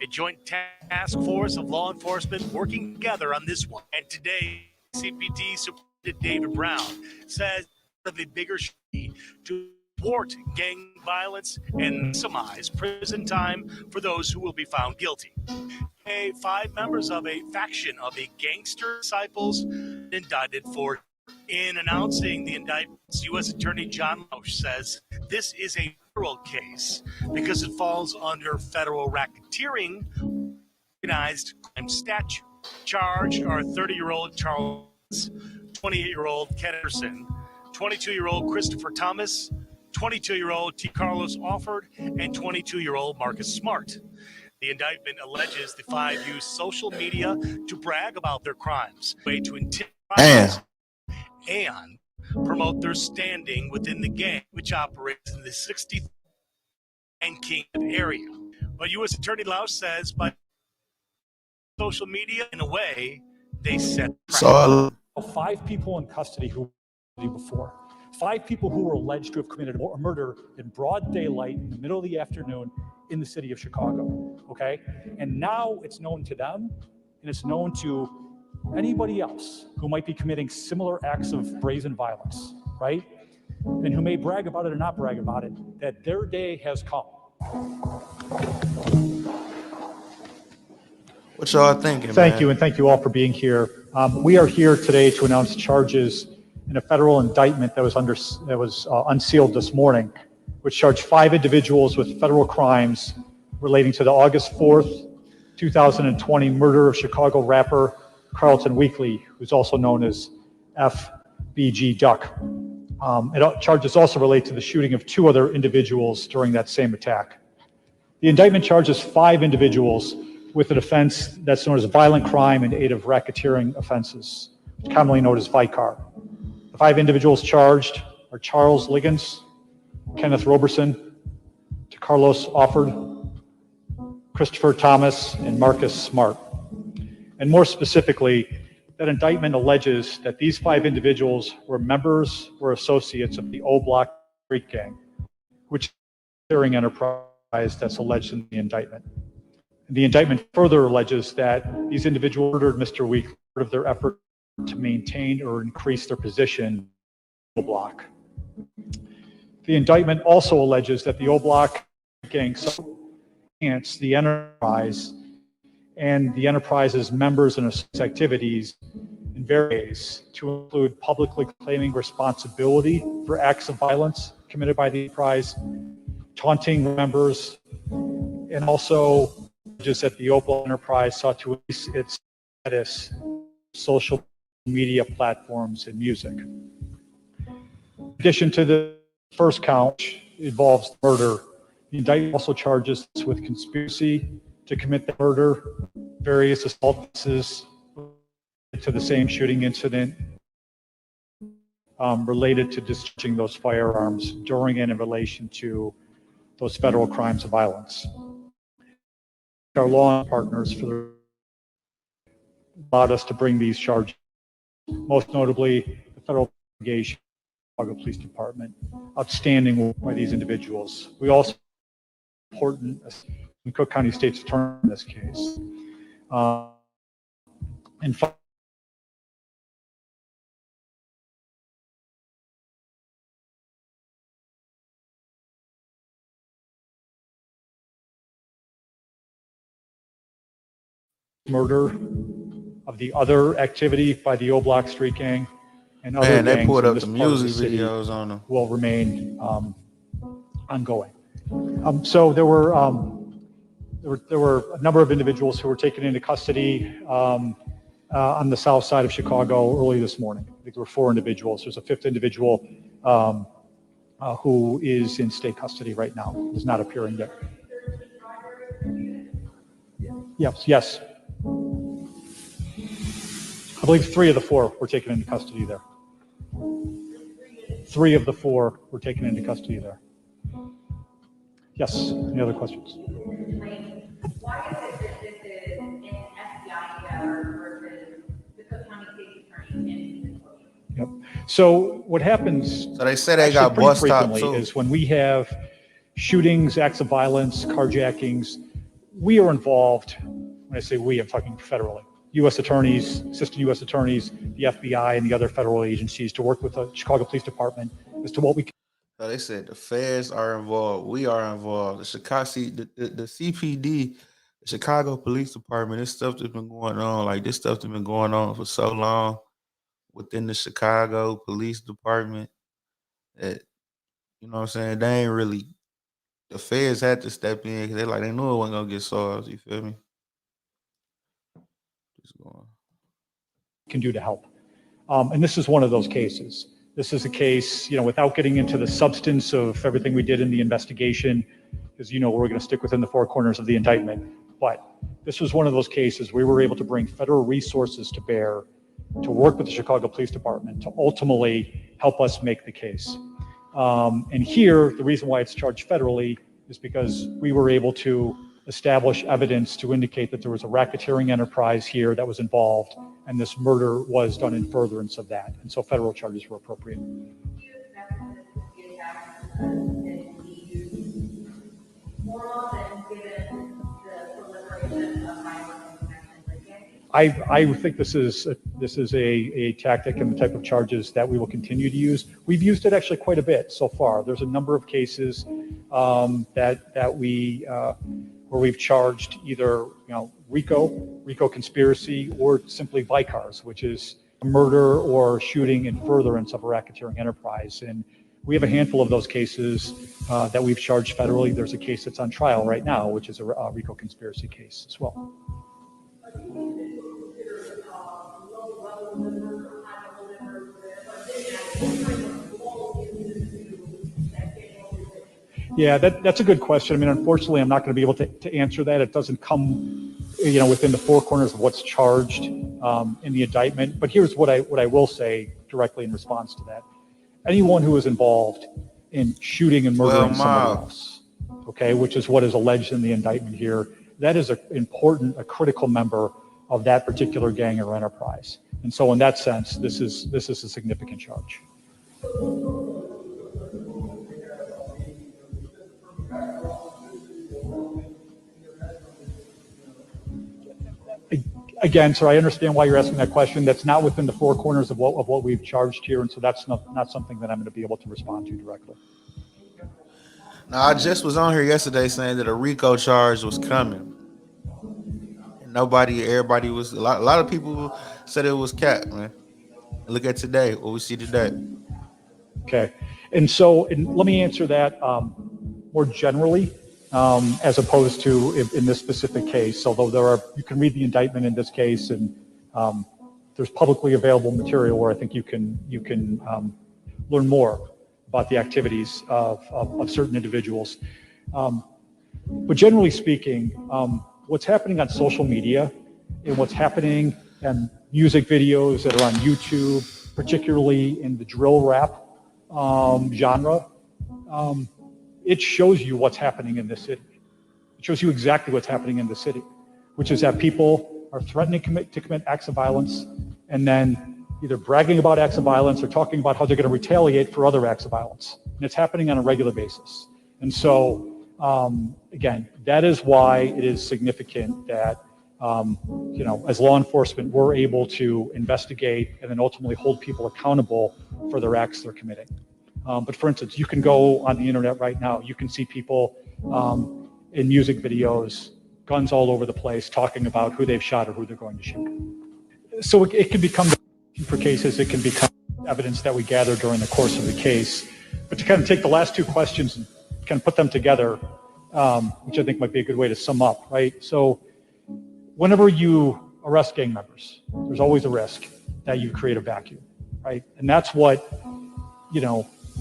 a joint task force of law enforcement working together on this one. And today, CPD Superintendent David Brown says of a bigger strategy to thwart gang violence and maximize prison time for those who will be found guilty. 5 members of a faction of the gangster disciples indicted for. In announcing the indictments, U.S. Attorney John Lausch says this is a federal case because it falls under federal racketeering organized crime statute. Charged are 30-year-old Charles, 28-year-old Ken Anderson, 22-year-old Christopher Thomas, 22-year-old T. Carlos Offord, and 22-year-old Marcus Smart. The indictment alleges the 5 used social media to brag about their crimes, a way to intimidate and promote their standing within the gang, which operates in the 60th and Kingdom area. But U.S. Attorney Lausch says by social media, in a way, they set So 5 people in custody who before. 5 people who were alleged to have committed a murder in broad daylight in the middle of the afternoon in the city of Chicago, okay? And now it's known to them, and it's known to anybody else who might be committing similar acts of brazen violence, right? And who may brag about it or not brag about it, that their day has come. What y'all thinking, Thank man? you, and thank you all for being here. We are here today to announce charges in a federal indictment that was unsealed this morning, which charged 5 individuals with federal crimes relating to the August 4th, 2020 murder of Chicago rapper Carlton Weekly, who's also known as FBG Duck. Charges also relate to the shooting of 2 other individuals during that same attack. The indictment charges 5 individuals with an offense that's known as violent crime in aid of racketeering offenses, commonly known as VICAR. The 5 individuals charged are Charles Liggins, Kenneth Roberson, Carlos Offord, Christopher Thomas, and Marcus Smart. And more specifically, that indictment alleges that these 5 individuals were members or associates of the O Block Street Gang, which is a racketeering enterprise that's alleged in the indictment. And the indictment further alleges that these individuals murdered Mr. Weekly part of their effort to maintain or increase their position in the O Block. The indictment also alleges that the O Block Gang enhanced the enterprise and the enterprise's members and its activities in various ways, to include publicly claiming responsibility for acts of violence committed by the enterprise, taunting members, and also just that the Opal enterprise sought to increase its status on social media platforms and music. In addition to the first count, which involves murder, the indictment also charges us with conspiracy to commit the murder, various assault cases to the same shooting incident related to discharging those firearms during and in relation to those federal crimes of violence. Our law partners for allowed us to bring these charges, most notably the federal investigation, Chicago Police Department, outstanding by these individuals. We also important in Cook County State's Attorney in this case. And murder of the other activity by the O Block Street Gang and other gangs they pulled in up this the part of the music city videos on them. will remain ongoing. So there were a number of individuals who were taken into custody on the south side of Chicago early this morning. I think there were 4 individuals. There's a 5th individual who is in state custody right now, is not appearing yet. Yes. I believe 3 of the 4 were taken into custody there. 3 of the 4 were taken into custody there. Yes, any other questions? Why is it that this is an FBI endeavor versus the Cook County State's Attorney and Yep. So what happens So they say they got bus stop frequently too. is when we have shootings, acts of violence, carjackings, we are involved. When I say we, I'm talking federally. U.S. attorneys, assistant U.S. attorneys, the FBI, and the other federal agencies to work with the Chicago Police Department as to what we can. So they said the feds are involved. We are involved. The Chicago, the CPD, the Chicago Police Department. This stuff that's been going on. Like this stuff that's been going on for so long within the Chicago Police Department that you know what I'm saying. They ain't really. The feds had to step in because they knew it wasn't gonna get solved. You feel me? Just going. Can do to help. And this is one of those cases. This is a case, without getting into the substance of everything we did in the investigation, because we're going to stick within the four corners of the indictment. But this was one of those cases we were able to bring federal resources to bear to work with the Chicago Police Department to ultimately help us make the case. And here, the reason why it's charged federally is because we were able to establish evidence to indicate that there was a racketeering enterprise here that was involved, and this murder was done in furtherance of that. And so federal charges were appropriate. Do you expect this to get back and be used more often given the proliferation of violence and connections? I think this is a tactic and the type of charges that we will continue to use. We've used it actually quite a bit so far. There's a number of cases that we where we've charged either RICO conspiracy, or simply vicars, which is a murder or shooting in furtherance of a racketeering enterprise. And we have a handful of those cases that we've charged federally. There's a case that's on trial right now, which is a RICO conspiracy case as well. Yeah, that's a good question. I mean, unfortunately, I'm not going to be able to answer that. It doesn't come, within the four corners of what's charged in the indictment. But here's what I will say directly in response to that. Anyone who is involved in shooting and murdering somebody else, okay, which is what is alleged in the indictment here, that is a critical member of that particular gang or enterprise. And so in that sense, this is a significant charge. Again, sir, I understand why you're asking that question. That's not within the four corners of what we've charged here, and so that's not something that I'm going to be able to respond to directly. Now, I just was on here yesterday saying that a RICO charge was coming. And everybody was, a lot of people said it was cap, man. Look at today, what we see today. Okay, and let me answer that more generally, as opposed to in this specific case. Although you can read the indictment in this case, and there's publicly available material where I think you can learn more about the activities of certain individuals. But generally speaking, what's happening on social media and what's happening in music videos that are on YouTube, particularly in the drill rap genre, it shows you what's happening in this city. It shows you exactly what's happening in the city, which is that people are threatening to commit acts of violence and then either bragging about acts of violence or talking about how they're going to retaliate for other acts of violence. And it's happening on a regular basis. And so, again, that is why it is significant that, as law enforcement, we're able to investigate and then ultimately hold people accountable for their acts they're committing. But for instance, you can go on the internet right now, you can see people in music videos, guns all over the place, talking about who they've shot or who they're going to shoot. So it can become, for cases, it can become evidence that we gather during the course of the case. But to kind of take the last two questions and kind of put them together, which I think might be a good way to sum up, right? So whenever you arrest gang members, there's always a risk that you create a vacuum, right? And that's what,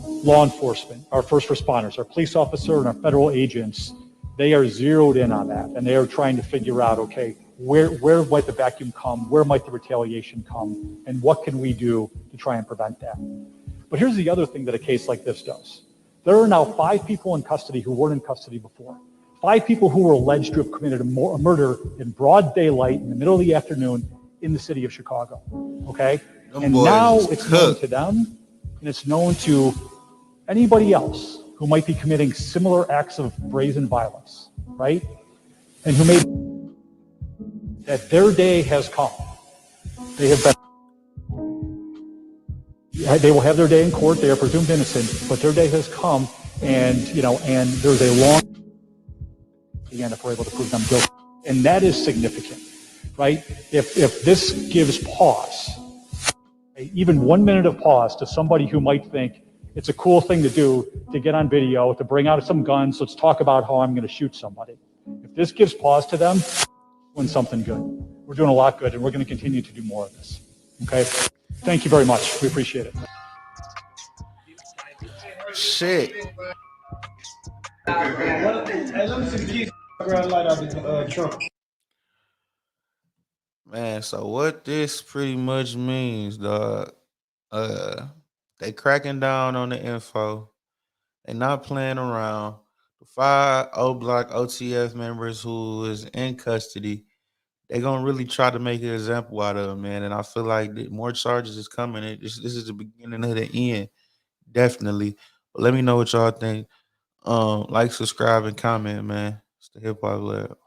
law enforcement, our first responders, our police officer and our federal agents, they are zeroed in on that. And they are trying to figure out, okay, where might the vacuum come? Where might the retaliation come? And what can we do to try and prevent that? But here's the other thing that a case like this does. There are now 5 people in custody who weren't in custody before. 5 people who were alleged to have committed a murder in broad daylight in the middle of the afternoon in the city of Chicago, okay? And now it's known to them, and it's known to anybody else who might be committing similar acts of brazen violence, right? and who made that their day has come. They have been. They will have their day in court. They are presumed innocent, but their day has come, and and there's a long end if we're able to prove them guilty, and that is significant, right? If this gives pause, even 1 minute of pause to somebody who might think it's a cool thing to do to get on video, to bring out some guns, let's talk about how I'm going to shoot somebody. If this gives pause to them, we're doing something good. We're doing a lot good, and we're going to continue to do more of this. Okay? Thank you very much. We appreciate it. Shit. Man, so what this pretty much means, dog, they cracking down on the info. They not playing around. The 5 O-Block OTF members who is in custody, they gonna really try to make an example out of them, man. And I feel like more charges is coming. This is the beginning of the end, definitely. But let me know what y'all think. Like, subscribe, and comment, man. It's the Hip Hop Lab.